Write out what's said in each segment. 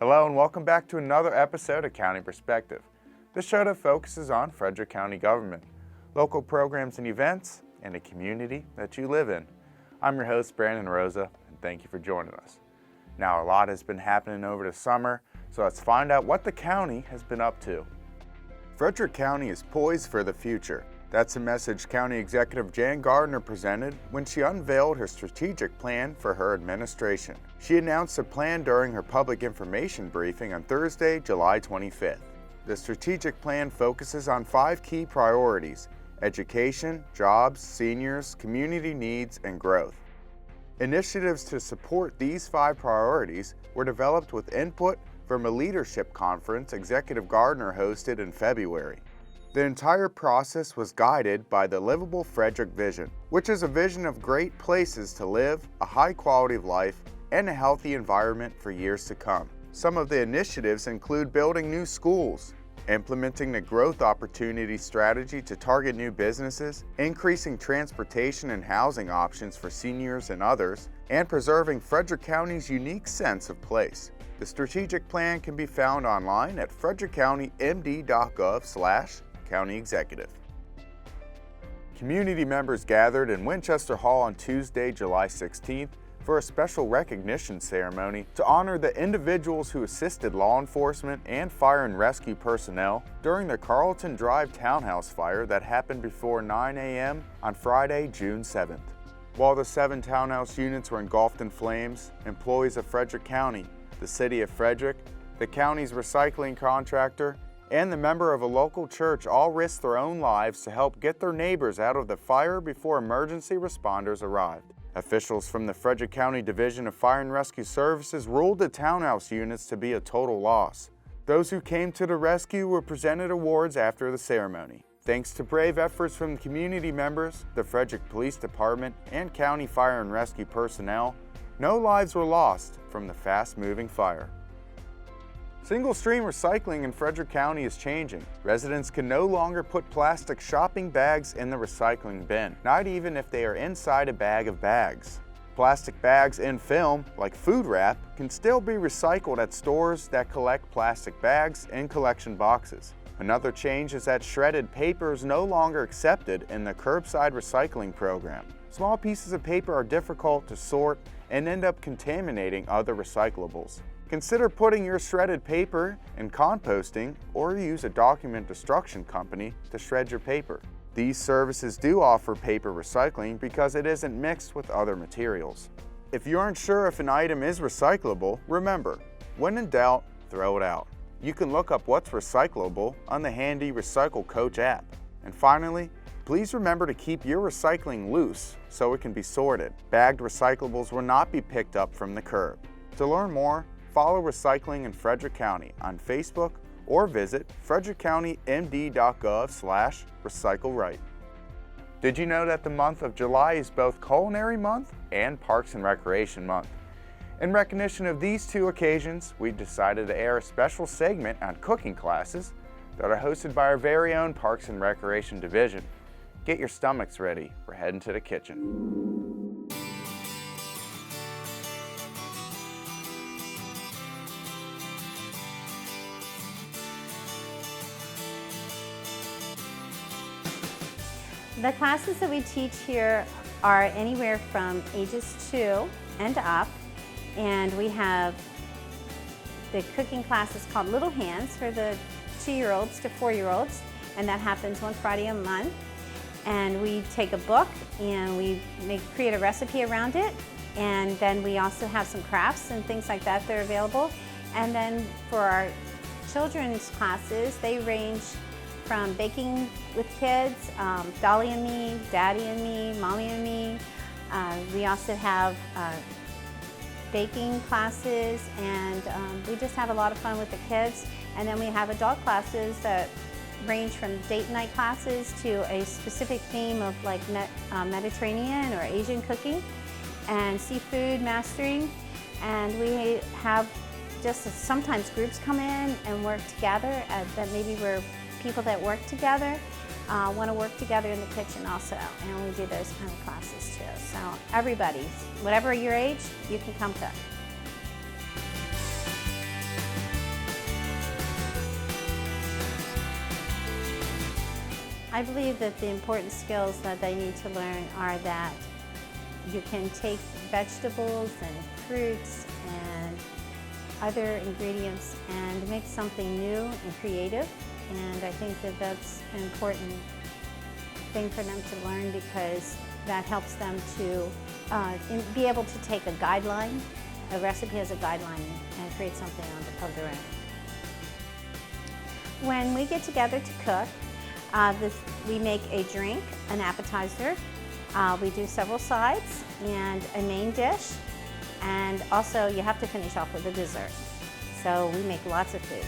Hello and welcome back to another episode of County Perspective, the show that focuses on Frederick County government, local programs and events, and the community that you live in. I'm your host, Brandon Rosa, and thank you for joining us. Now, a lot has been happening over the summer, so let's find out what the county has been up to. Frederick County is poised for the future. That's a message County Executive Jan Gardner presented when she unveiled her strategic plan for her administration. She announced the plan during her public information briefing on Thursday, July 25th. The strategic plan focuses on 5 key priorities: education, jobs, seniors, community needs, and growth. Initiatives to support these 5 priorities were developed with input from a leadership conference Executive Gardner hosted in February. The entire process was guided by the Livable Frederick Vision, which is a vision of great places to live, a high quality of life, and a healthy environment for years to come. Some of the initiatives include building new schools, implementing the growth opportunity strategy to target new businesses, increasing transportation and housing options for seniors and others, and preserving Frederick County's unique sense of place. The strategic plan can be found online at frederickcountymd.gov/county executive. Community members gathered in Winchester Hall on Tuesday, July 16th for a special recognition ceremony to honor the individuals who assisted law enforcement and fire and rescue personnel during the Carlton Drive townhouse fire that happened before 9 a.m. on Friday, June 7th. While the 7 townhouse units were engulfed in flames, employees of Frederick County, the City of Frederick, the county's recycling contractor, and the member of a local church all risked their own lives to help get their neighbors out of the fire before emergency responders arrived. Officials from the Frederick County Division of Fire and Rescue Services ruled the townhouse units to be a total loss. Those who came to the rescue were presented awards after the ceremony. Thanks to brave efforts from the community members, the Frederick Police Department, and County Fire and Rescue personnel, no lives were lost from the fast-moving fire. Single-stream recycling in Frederick County is changing. Residents can no longer put plastic shopping bags in the recycling bin, not even if they are inside a bag of bags. Plastic bags in film, like food wrap, can still be recycled at stores that collect plastic bags in collection boxes. Another change is that shredded paper is no longer accepted in the curbside recycling program. Small pieces of paper are difficult to sort and end up contaminating other recyclables. Consider putting your shredded paper in composting or use a document destruction company to shred your paper. These services do offer paper recycling because it isn't mixed with other materials. If you aren't sure if an item is recyclable, remember, when in doubt, throw it out. You can look up what's recyclable on the handy Recycle Coach app. And finally, please remember to keep your recycling loose so it can be sorted. Bagged recyclables will not be picked up from the curb. To learn more, follow Recycling in Frederick County on Facebook or visit frederickcountymd.gov/recycleright. Did you know that the month of July is both Culinary Month and Parks and Recreation Month? In recognition of these 2 occasions, we decided to air a special segment on cooking classes that are hosted by our very own Parks and Recreation Division. Get your stomachs ready, we're heading to the kitchen. The classes that we teach here are anywhere from ages 2 and up, and we have the cooking classes called Little Hands for the 2-year-olds to 4-year-olds, and that happens one Friday a month. And we take a book and we create a recipe around it, and then we also have some crafts and things like that that are available. And then for our children's classes, they range from baking with kids, Dolly and me, Daddy and me, Mommy and me. We also have baking classes, and we just have a lot of fun with the kids. And then we have adult classes that range from date night classes to a specific theme of like Mediterranean or Asian cooking and seafood mastering. And we have just sometimes groups come in and work together that maybe we're people that work together, want to work together in the kitchen also, and we do those kind of classes too. So everybody, whatever your age, you can come cook. I believe that the important skills that they need to learn are that you can take vegetables and fruits and other ingredients and make something new and creative. And I think that that's an important thing for them to learn, because that helps them to be able to take a guideline, a recipe as a guideline, and create something of their own. When we get together to cook, we make a drink, an appetizer. We do several sides and a main dish, and also you have to finish off with a dessert. So we make lots of food.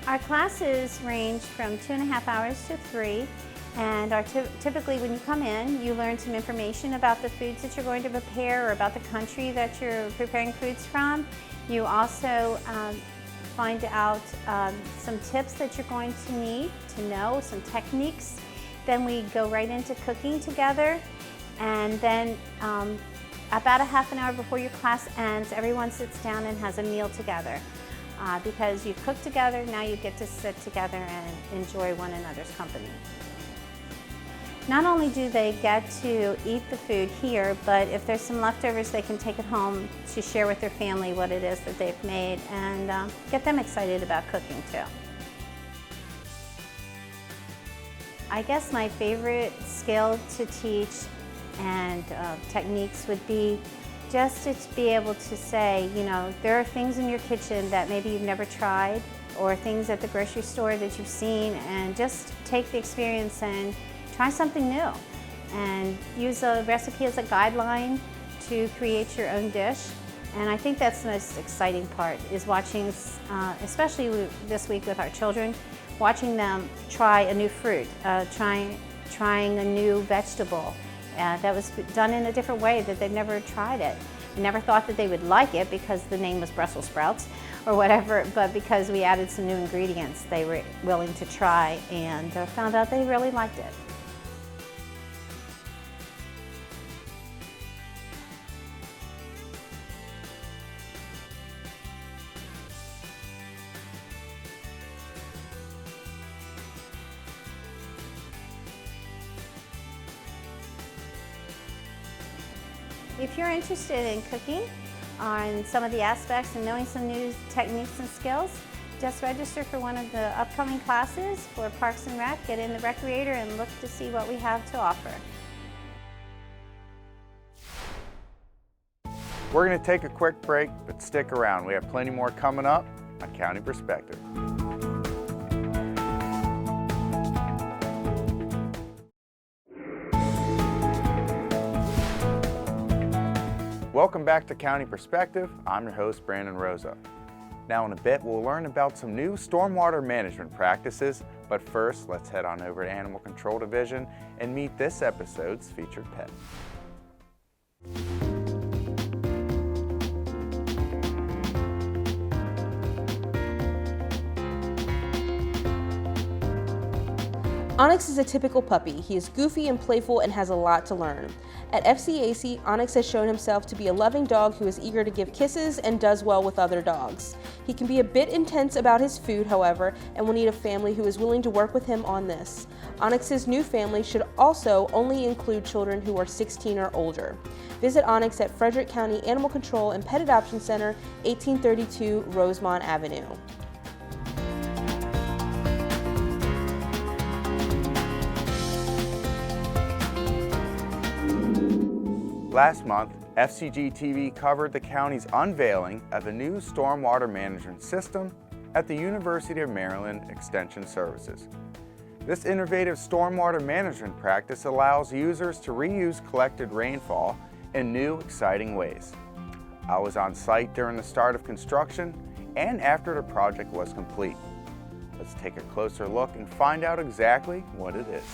Our classes range from 2.5 hours to 3, and typically when you come in, you learn some information about the foods that you're going to prepare or about the country that you're preparing foods from. You also find out some tips that you're going to need to know, some techniques. Then we go right into cooking together, and then about a half an hour before your class ends, everyone sits down and has a meal together. Because you cook together, now you get to sit together and enjoy one another's company. Not only do they get to eat the food here, but if there's some leftovers, they can take it home to share with their family what it is that they've made, and get them excited about cooking too. I guess my favorite skill to teach and techniques would be just to be able to say, you know, there are things in your kitchen that maybe you've never tried, or things at the grocery store that you've seen, and just take the experience and try something new. And use a recipe as a guideline to create your own dish. And I think that's the most exciting part, is watching, especially this week with our children, watching them try a new fruit, trying a new vegetable. That was done in a different way, that they've never tried it. I never thought that they would like it because the name was Brussels sprouts or whatever, but because we added some new ingredients, they were willing to try, and found out they really liked it. If you're interested in cooking on some of the aspects and knowing some new techniques and skills, just register for one of the upcoming classes for Parks and Rec. Get in the Recreator and look to see what we have to offer. We're going to take a quick break, but stick around. We have plenty more coming up on County Perspective. Welcome back to County Perspective. I'm your host, Brandon Rosa. Now in a bit, we'll learn about some new stormwater management practices, but first, let's head on over to Animal Control Division and meet this episode's featured pet. Onyx is a typical puppy. He is goofy and playful and has a lot to learn. At FCAC, Onyx has shown himself to be a loving dog who is eager to give kisses and does well with other dogs. He can be a bit intense about his food, however, and will need a family who is willing to work with him on this. Onyx's new family should also only include children who are 16 or older. Visit Onyx at Frederick County Animal Control and Pet Adoption Center, 1832 Rosemont Avenue. Last month, FCG-TV covered the county's unveiling of a new stormwater management system at the University of Maryland Extension Services. This innovative stormwater management practice allows users to reuse collected rainfall in new, exciting ways. I was on site during the start of construction and after the project was complete. Let's take a closer look and find out exactly what it is.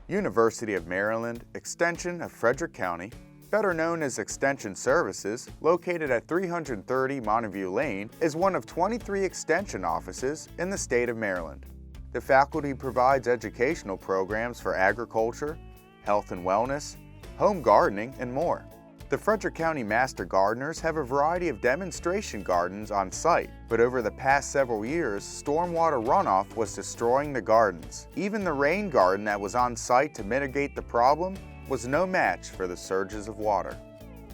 University of Maryland Extension of Frederick County, better known as Extension Services, located at 330 Montague Lane, is one of 23 extension offices in the state of Maryland. The faculty provides educational programs for agriculture, health and wellness, home gardening, and more. The Frederick County Master Gardeners have a variety of demonstration gardens on site, but over the past several years, stormwater runoff was destroying the gardens. Even the rain garden that was on site to mitigate the problem was no match for the surges of water.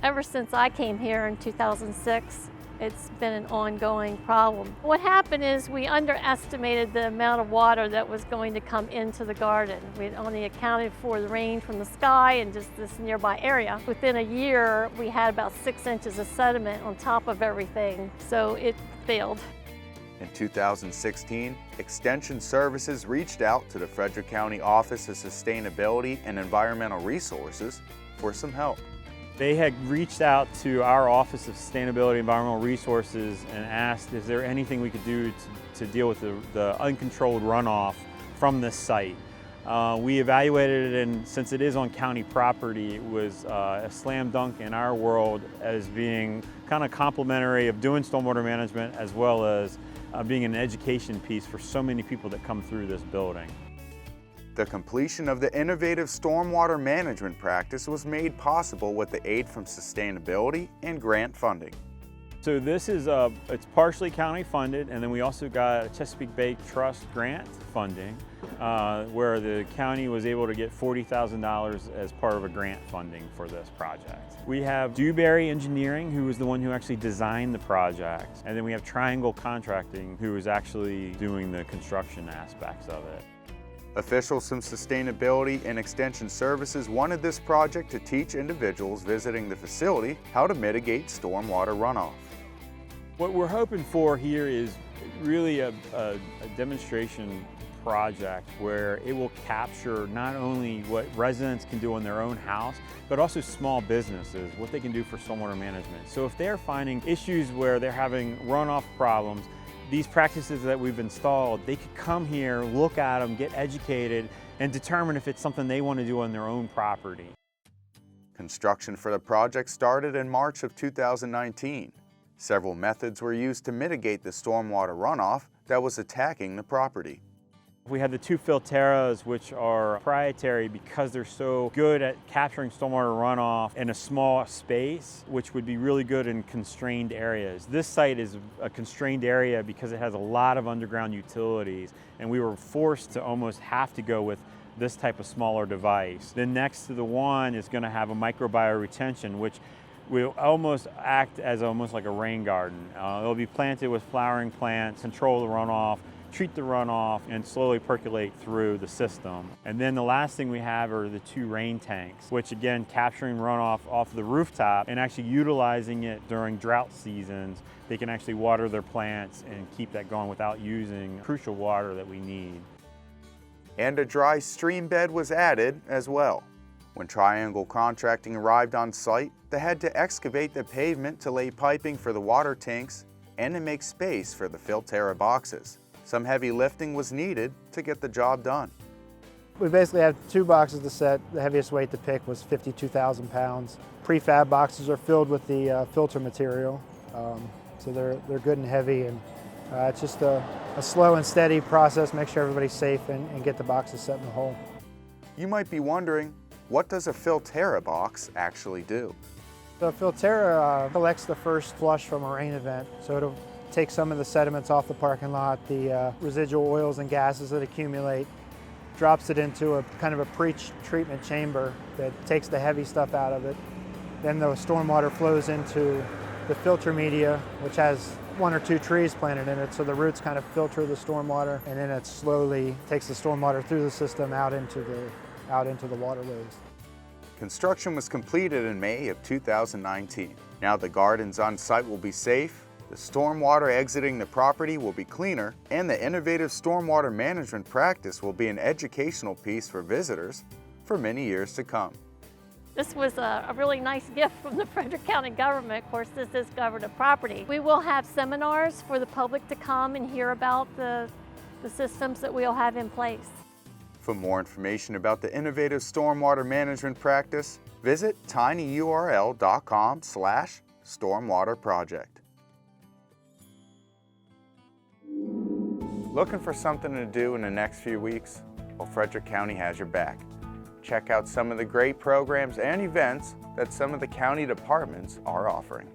Ever since I came here in 2006, it's been an ongoing problem. What happened is we underestimated the amount of water that was going to come into the garden. We had only accounted for the rain from the sky and just this nearby area. Within a year, we had about 6 inches of sediment on top of everything, so it failed. In 2016, Extension Services reached out to the Frederick County Office of Sustainability and Environmental Resources for some help. They had reached out to our Office of Sustainability and Environmental Resources and asked, is there anything we could do to deal with the uncontrolled runoff from this site? We evaluated it, and since it is on county property, it was a slam dunk in our world as being kind of complementary of doing stormwater management as well as being an education piece for so many people that come through this building. The completion of the innovative stormwater management practice was made possible with the aid from sustainability and grant funding. So this is it's partially county funded, and then we also got a Chesapeake Bay Trust grant funding where the county was able to get $40,000 as part of a grant funding for this project. We have Dewberry Engineering, who was the one who actually designed the project, and then we have Triangle Contracting, who is actually doing the construction aspects of it. Officials from Sustainability and Extension Services wanted this project to teach individuals visiting the facility how to mitigate stormwater runoff. What we're hoping for here is really a demonstration project where it will capture not only what residents can do in their own house, but also small businesses, what they can do for stormwater management. So if they're finding issues where they're having runoff problems, these practices that we've installed, they could come here, look at them, get educated, and determine if it's something they want to do on their own property. Construction for the project started in March of 2019. Several methods were used to mitigate the stormwater runoff that was attacking the property. We have the two filteras, which are proprietary because they're so good at capturing stormwater runoff in a small space, which would be really good in constrained areas. This site is a constrained area because it has a lot of underground utilities, and we were forced to almost have to go with this type of smaller device. Then next to the one is going to have a microbial retention, which will almost act as almost like a rain garden. It'll be planted with flowering plants, control the runoff, treat the runoff, and slowly percolate through the system. And then the last thing we have are the two rain tanks, which again, capturing runoff off the rooftop and actually utilizing it during drought seasons. They can actually water their plants and keep that going without using crucial water that we need. And a dry stream bed was added as well. When Triangle Contracting arrived on site, they had to excavate the pavement to lay piping for the water tanks and to make space for the Filterra boxes. Some heavy lifting was needed to get the job done. We basically have 2 boxes to set. The heaviest weight to pick was 52,000 pounds. Prefab boxes are filled with the filter material, so they're good and heavy, and it's just a slow and steady process, make sure everybody's safe and get the boxes set in the hole. You might be wondering, what does a Filterra box actually do? The Filterra collects the first flush from a rain event, so it'll take some of the sediments off the parking lot, the residual oils and gases that accumulate, drops it into a kind of a pre-treatment chamber that takes the heavy stuff out of it. Then the stormwater flows into the filter media, which has 1 or 2 trees planted in it, so the roots kind of filter the stormwater, and then it slowly takes the stormwater through the system out into the waterways. Construction was completed in May of 2019. Now the gardens on site will be safe, the stormwater exiting the property will be cleaner, and the innovative stormwater management practice will be an educational piece for visitors for many years to come. This was a really nice gift from the Frederick County government. Of course, this is government property. We will have seminars for the public to come and hear about the systems that we'll have in place. For more information about the innovative stormwater management practice, visit tinyurl.com/stormwaterproject. Looking for something to do in the next few weeks? Well, Frederick County has your back. check out some of the great programs and events that some of the county departments are offering.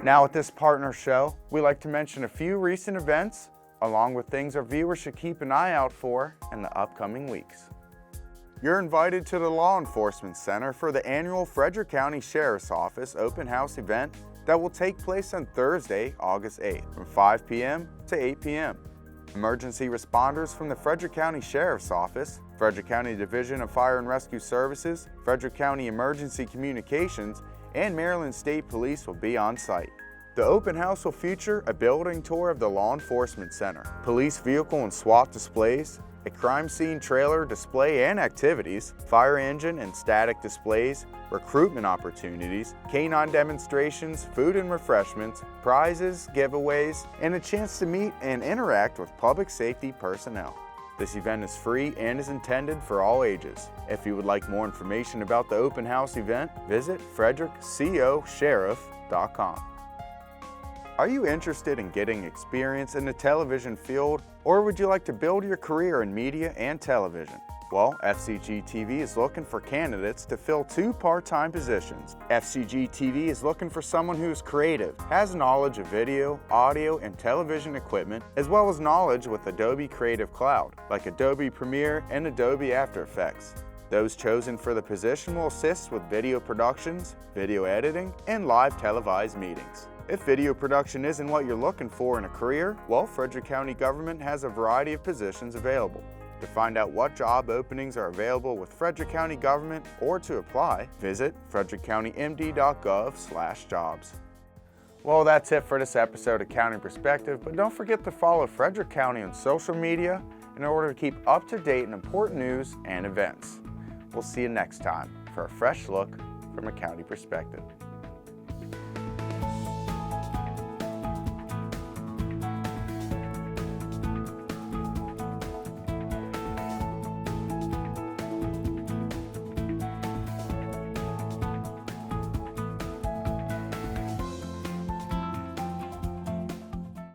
Now at this partner show, we like to mention a few recent events, along with things our viewers should keep an eye out for in the upcoming weeks. You're invited to the Law Enforcement Center for the annual Frederick County Sheriff's Office Open House event that will take place on Thursday, August 8th, from 5 p.m. to 8 p.m. Emergency responders from the Frederick County Sheriff's Office, Frederick County Division of Fire and Rescue Services, Frederick County Emergency Communications, and Maryland State Police will be on site. The open house will feature a building tour of the Law Enforcement Center, police vehicle and SWAT displays, a crime scene trailer display and activities, fire engine and static displays, recruitment opportunities, canine demonstrations, food and refreshments, prizes, giveaways, and a chance to meet and interact with public safety personnel. This event is free and is intended for all ages. If you would like more information about the open house event, visit frederickcosheriff.com. Are you interested in getting experience in the television field, or would you like to build your career in media and television? Well, FCG-TV is looking for candidates to fill 2 part-time positions. FCG-TV is looking for someone who is creative, has knowledge of video, audio, and television equipment, as well as knowledge with Adobe Creative Cloud, like Adobe Premiere and Adobe After Effects. Those chosen for the position will assist with video productions, video editing, and live televised meetings. If video production isn't what you're looking for in a career, well, Frederick County government has a variety of positions available. To find out what job openings are available with Frederick County government or to apply, visit frederickcountymd.gov/jobs. Well, that's it for this episode of County Perspective, but don't forget to follow Frederick County on social media in order to keep up to date on important news and events. We'll see you next time for a fresh look from a county perspective.